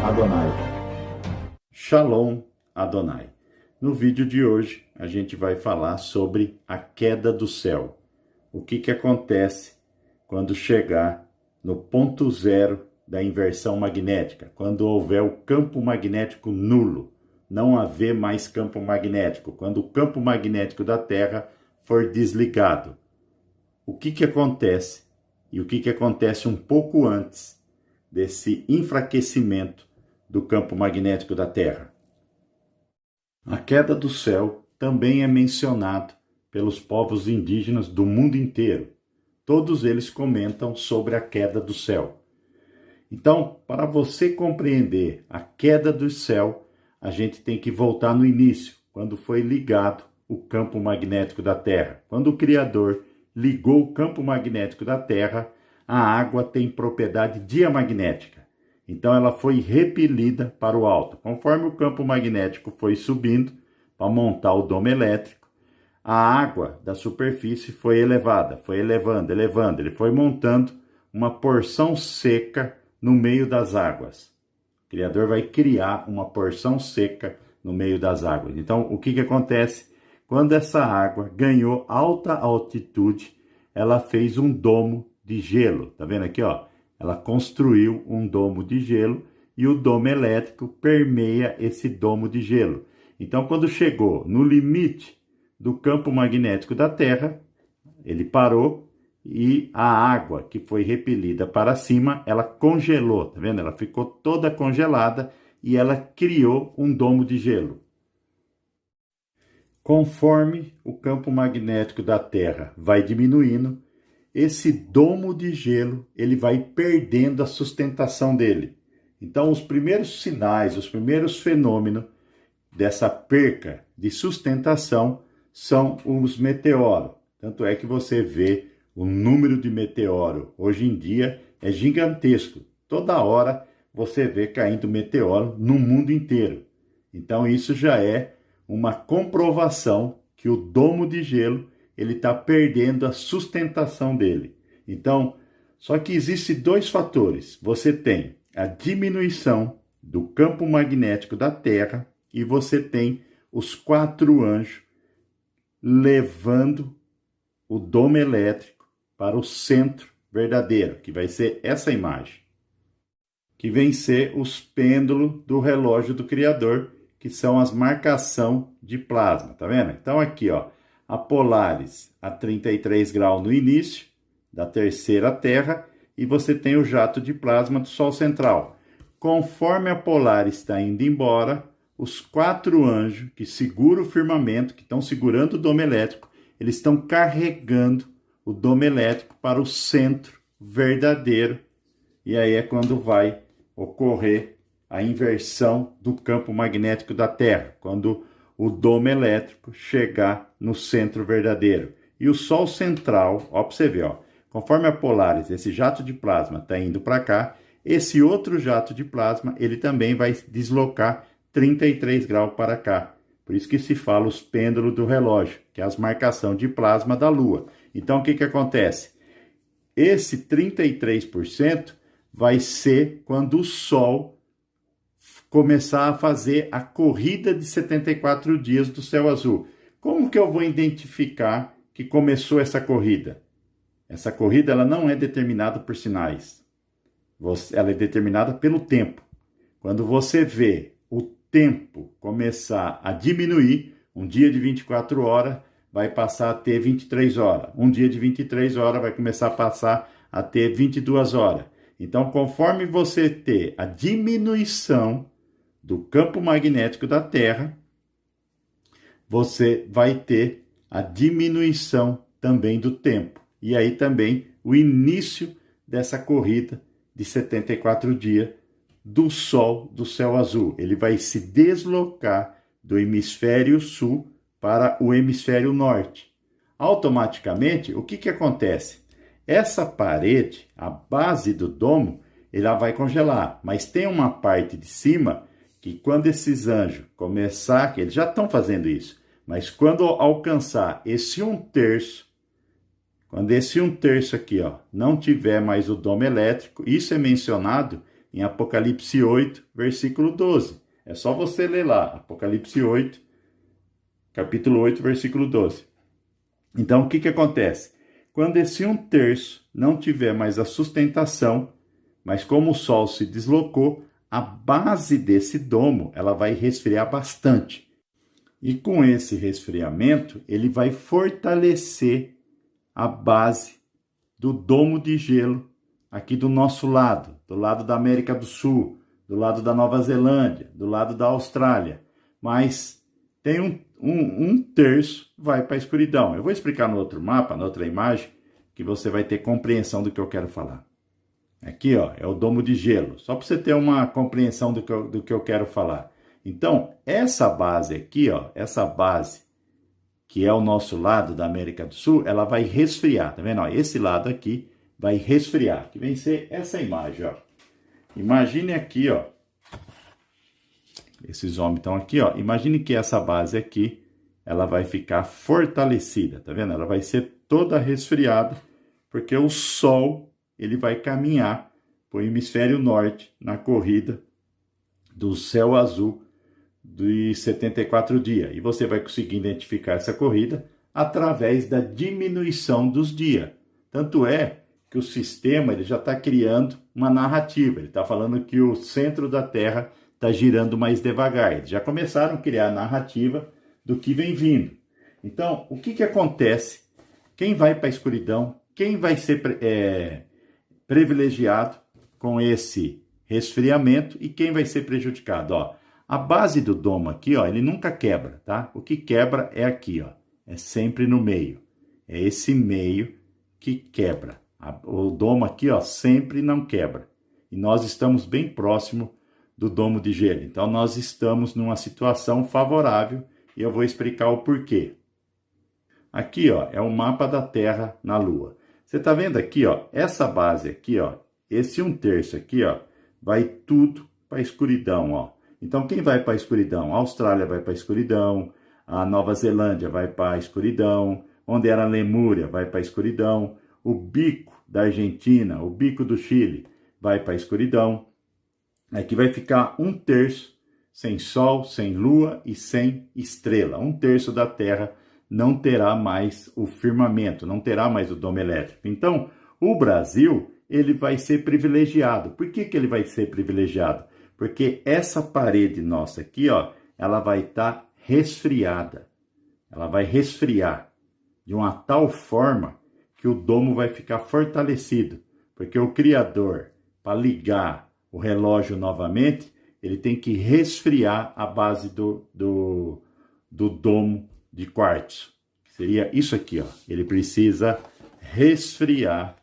Adonai. Shalom Adonai. No vídeo de hoje, a gente vai falar sobre a queda do céu. O que acontece quando chegar no ponto zero da inversão magnética, quando houver o campo magnético nulo, não haver mais campo magnético, quando o campo magnético da Terra for desligado. O que acontece? E o que acontece um pouco antes desse enfraquecimento do campo magnético da Terra? A queda do céu também é mencionado pelos povos indígenas do mundo inteiro. Todos eles comentam sobre a queda do céu. Então, para você compreender a queda do céu, a gente tem que voltar no início, quando foi ligado o campo magnético da Terra. Quando o Criador ligou o campo magnético da Terra, a água tem propriedade diamagnética. Então ela foi repelida para o alto. Conforme o campo magnético foi subindo para montar o domo elétrico, a água da superfície foi elevada, foi elevando. Ele foi montando uma porção seca no meio das águas. O Criador vai criar uma porção seca no meio das águas. Então, o que acontece? Quando essa água ganhou alta altitude, ela fez um domo de gelo. Tá vendo aqui, ó? Ela construiu um domo de gelo e o domo elétrico permeia esse domo de gelo. Então, quando chegou no limite do campo magnético da Terra, ele parou e a água que foi repelida para cima, ela congelou, tá vendo? Ela ficou toda congelada e ela criou um domo de gelo. Conforme o campo magnético da Terra vai diminuindo, esse domo de gelo ele vai perdendo a sustentação dele. Então, os primeiros sinais, os primeiros fenômenos dessa perca de sustentação são os meteoros. Tanto é que você vê o número de meteoro hoje em dia é gigantesco. Toda hora você vê caindo meteoro no mundo inteiro. Então isso já é uma comprovação que o domo de gelo ele está perdendo a sustentação dele. Então, só que existem dois fatores. Você tem a diminuição do campo magnético da Terra e você tem os 4 anjos levando o domo elétrico para o centro verdadeiro, que vai ser essa imagem, que vem ser os pêndulos do relógio do Criador, que são as marcação de plasma, tá vendo? Então aqui, ó, a Polaris a 33 graus no início da terceira Terra e você tem o jato de plasma do Sol central. Conforme a Polaris está indo embora, os 4 anjos que seguram o firmamento, que estão segurando o domo elétrico, eles estão carregando o domo elétrico para o centro verdadeiro. E aí é quando vai ocorrer a inversão do campo magnético da Terra, quando o domo elétrico chegar no centro verdadeiro. E o Sol central, ó, para você ver, ó, conforme a Polaris, esse jato de plasma está indo para cá, esse outro jato de plasma, ele também vai deslocar 33 graus para cá. Por isso que se fala os pêndulos do relógio, que é as marcação de plasma da Lua. Então, o que acontece? Esse 33% vai ser quando o Sol começar a fazer a corrida de 74 dias do céu azul. Como que eu vou identificar que começou essa corrida? Essa corrida ela não é determinada por sinais. Ela é determinada pelo tempo. Quando você vê o tempo começar a diminuir, um dia de 24 horas vai passar a ter 23 horas. Um dia de 23 horas vai começar a passar a ter 22 horas. Então, conforme você ter a diminuição do campo magnético da Terra, você vai ter a diminuição também do tempo. E aí também o início dessa corrida de 74 dias do Sol do céu azul. Ele vai se deslocar do hemisfério sul para o hemisfério norte. Automaticamente, o que acontece? Essa parede, a base do domo, ela vai congelar, mas tem uma parte de cima que quando esses anjos começar, que eles já estão fazendo isso, mas quando alcançar esse 1/3, quando esse 1/3 aqui, ó, não tiver mais o domo elétrico, isso é mencionado em Apocalipse 8, versículo 12. É só você ler lá, Apocalipse 8, capítulo 8, versículo 12. Então, o que acontece? Quando esse 1/3 não tiver mais a sustentação, mas como o Sol se deslocou, a base desse domo ela vai resfriar bastante. E com esse resfriamento, ele vai fortalecer a base do domo de gelo aqui do nosso lado, do lado da América do Sul, do lado da Nova Zelândia, do lado da Austrália. Mas tem um terço vai para a escuridão. Eu vou explicar no outro mapa, na outra imagem, que você vai ter compreensão do que eu quero falar. Aqui, ó, é o domo de gelo, só para você ter uma compreensão do que eu quero falar. Então, essa base aqui, ó, essa base, que é o nosso lado da América do Sul, ela vai resfriar, tá vendo? Ó, esse lado aqui vai resfriar, que vem ser essa imagem, ó. Imagine aqui, ó, esses homens estão aqui, ó. Imagine que essa base aqui, ela vai ficar fortalecida, tá vendo? Ela vai ser toda resfriada, porque o Sol, ele vai caminhar para o hemisfério norte na corrida do céu azul de 74 dias. E você vai conseguir identificar essa corrida através da diminuição dos dias. Tanto é que o sistema ele já está criando uma narrativa. Ele está falando que o centro da Terra está girando mais devagar. Eles já começaram a criar a narrativa do que vem vindo. Então, o que acontece? Quem vai para a escuridão? Quem vai ser privilegiado com esse resfriamento e quem vai ser prejudicado? Ó, a base do domo aqui, ó, ele nunca quebra, tá? O que quebra é aqui, ó. É sempre no meio. É esse meio que quebra. O domo aqui, ó, sempre não quebra. E nós estamos bem próximo do domo de gelo. Então, nós estamos numa situação favorável e eu vou explicar o porquê. Aqui, ó, é o mapa da Terra na Lua. Você tá vendo aqui, ó, essa base aqui, ó, esse 1/3 aqui, ó, vai tudo para a escuridão, ó. Então, quem vai para a escuridão? A Austrália vai para a escuridão, a Nova Zelândia vai para a escuridão, onde era a Lemúria vai para a escuridão, o bico da Argentina, o bico do Chile vai para a escuridão. Aqui vai ficar 1/3 sem Sol, sem Lua e sem estrela. 1/3 da Terra não terá mais o firmamento, não terá mais o domo elétrico. Então, o Brasil, ele vai ser privilegiado. Por que ele vai ser privilegiado? Porque essa parede nossa aqui, ó, ela vai estar resfriada. Ela vai resfriar de uma tal forma que o domo vai ficar fortalecido. Porque o Criador, para ligar o relógio novamente, ele tem que resfriar a base do domo de quartzo. Seria isso aqui, ó. Ele precisa resfriar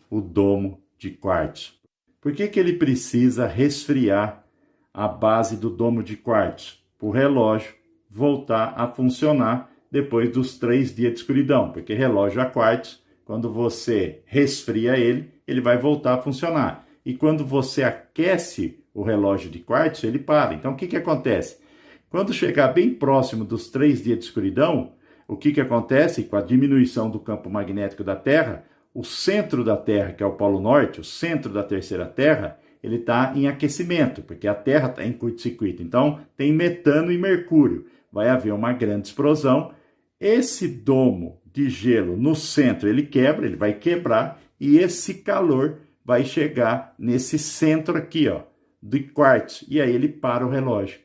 o domo de quartzo. Por que ele precisa resfriar a base do domo de quartzo? Para o relógio voltar a funcionar depois dos 3 dias de escuridão. Porque relógio a quartzo, quando você resfria ele, ele vai voltar a funcionar. E quando você aquece o relógio de quartzo, ele para. Então, o que acontece? Quando chegar bem próximo dos 3 dias de escuridão, o que acontece? Com a diminuição do campo magnético da Terra, o centro da Terra, que é o Polo Norte, o centro da terceira Terra, ele está em aquecimento, porque a Terra está em curto-circuito. Então, tem metano e mercúrio. Vai haver uma grande explosão. Esse domo de gelo no centro, ele quebra, ele vai quebrar, e esse calor vai chegar nesse centro aqui, ó, de quartzo. E aí ele para o relógio.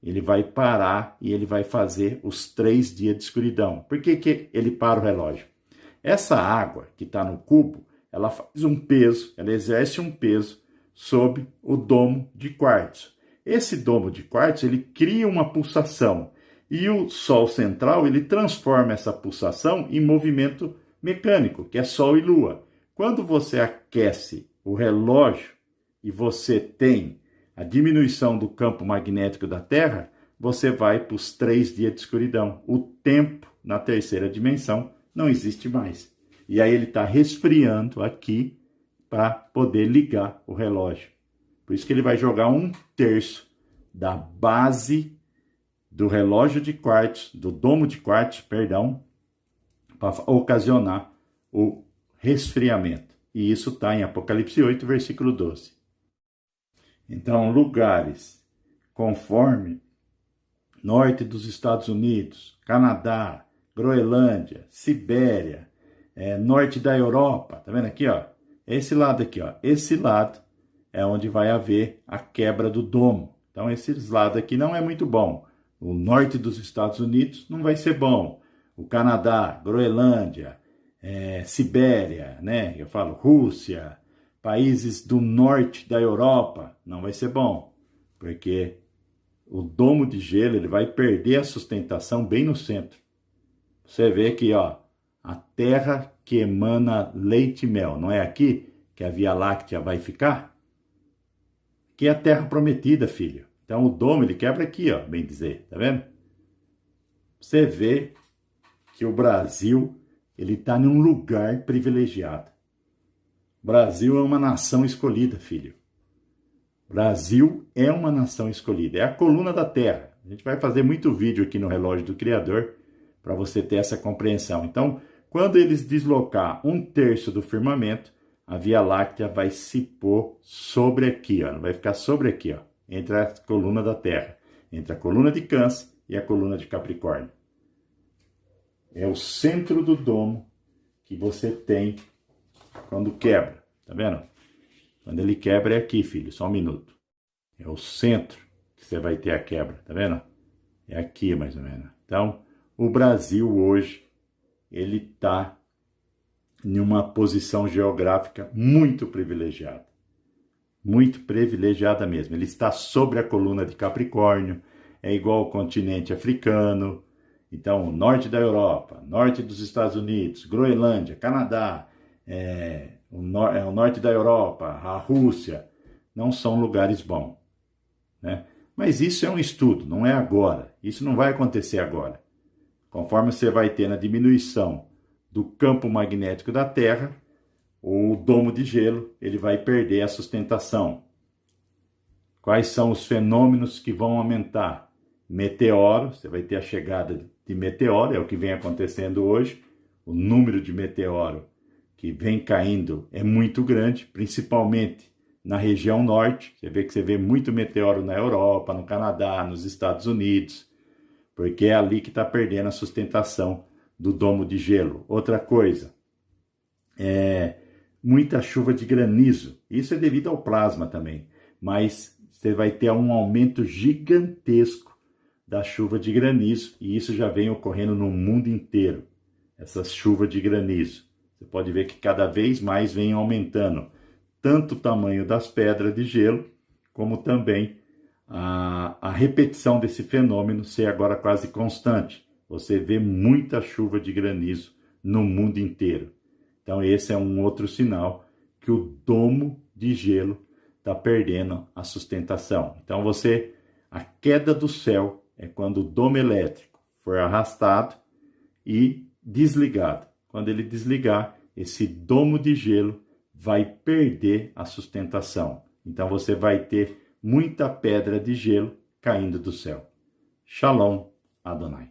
Ele vai parar e ele vai fazer os 3 dias de escuridão. Por que ele para o relógio? Essa água que está no cubo, ela faz um peso, ela exerce um peso sobre o domo de quartzo. Esse domo de quartzo, ele cria uma pulsação. E o Sol central, ele transforma essa pulsação em movimento mecânico, que é Sol e Lua. Quando você aquece o relógio e você tem a diminuição do campo magnético da Terra, você vai para os 3 dias de escuridão. O tempo na terceira dimensão não existe mais. E aí ele está resfriando aqui para poder ligar o relógio. Por isso que ele vai jogar 1/3 da base do relógio de quartzo, do domo de quartzo, perdão, para ocasionar o resfriamento. E isso está em Apocalipse 8, versículo 12. Então, lugares conforme norte dos Estados Unidos, Canadá, Groenlândia, Sibéria, norte da Europa, tá vendo aqui, ó? Esse lado aqui, ó. Esse lado é onde vai haver a quebra do domo. Então, esse lado aqui não é muito bom. O norte dos Estados Unidos não vai ser bom. O Canadá, Groenlândia, Sibéria, né? Eu falo Rússia, países do norte da Europa, não vai ser bom. Porque o domo de gelo ele vai perder a sustentação bem no centro. Você vê aqui, ó, a terra que emana leite e mel. Não é aqui que a Via Láctea vai ficar? Aqui é a terra prometida, filho. Então o domo ele quebra aqui, ó, bem dizer, tá vendo? Você vê que o Brasil ele está num lugar privilegiado. O Brasil é uma nação escolhida, filho. Brasil é uma nação escolhida, é a coluna da Terra. A gente vai fazer muito vídeo aqui no Relógio do Criador para você ter essa compreensão. Então, quando eles deslocar 1/3 do firmamento, a Via Láctea vai se pôr sobre aqui, ó, vai ficar sobre aqui, ó, entre a coluna da Terra, entre a coluna de Câncer e a coluna de Capricórnio. É o centro do domo que você tem quando quebra, tá vendo? Quando ele quebra é aqui, filho, só um minuto. É o centro que você vai ter a quebra, tá vendo? É aqui, mais ou menos. Então, o Brasil hoje, ele tá em uma posição geográfica muito privilegiada. Muito privilegiada mesmo. Ele está sobre a coluna de Capricórnio, é igual ao continente africano. Então, o norte da Europa, norte dos Estados Unidos, Groenlândia, Canadá, o norte da Europa, a Rússia, não são lugares bons, né? Mas isso é um estudo, não é agora. Isso não vai acontecer agora. Conforme você vai ter na diminuição do campo magnético da Terra, o domo de gelo ele vai perder a sustentação. Quais são os fenômenos que vão aumentar? Meteoro, você vai ter a chegada de meteoro, é o que vem acontecendo hoje. O número de meteoro que vem caindo é muito grande, principalmente na região norte. Você vê muito meteoro na Europa, no Canadá, nos Estados Unidos, porque é ali que está perdendo a sustentação do domo de gelo. Outra coisa, muita chuva de granizo. Isso é devido ao plasma também, mas você vai ter um aumento gigantesco da chuva de granizo, e isso já vem ocorrendo no mundo inteiro, essa chuva de granizo. Você pode ver que cada vez mais vem aumentando tanto o tamanho das pedras de gelo, como também a repetição desse fenômeno ser agora quase constante. Você vê muita chuva de granizo no mundo inteiro. Então esse é um outro sinal que o domo de gelo está perdendo a sustentação. Então a queda do céu é quando o domo elétrico for arrastado e desligado. Quando ele desligar, esse domo de gelo vai perder a sustentação. Então você vai ter muita pedra de gelo caindo do céu. Shalom Adonai.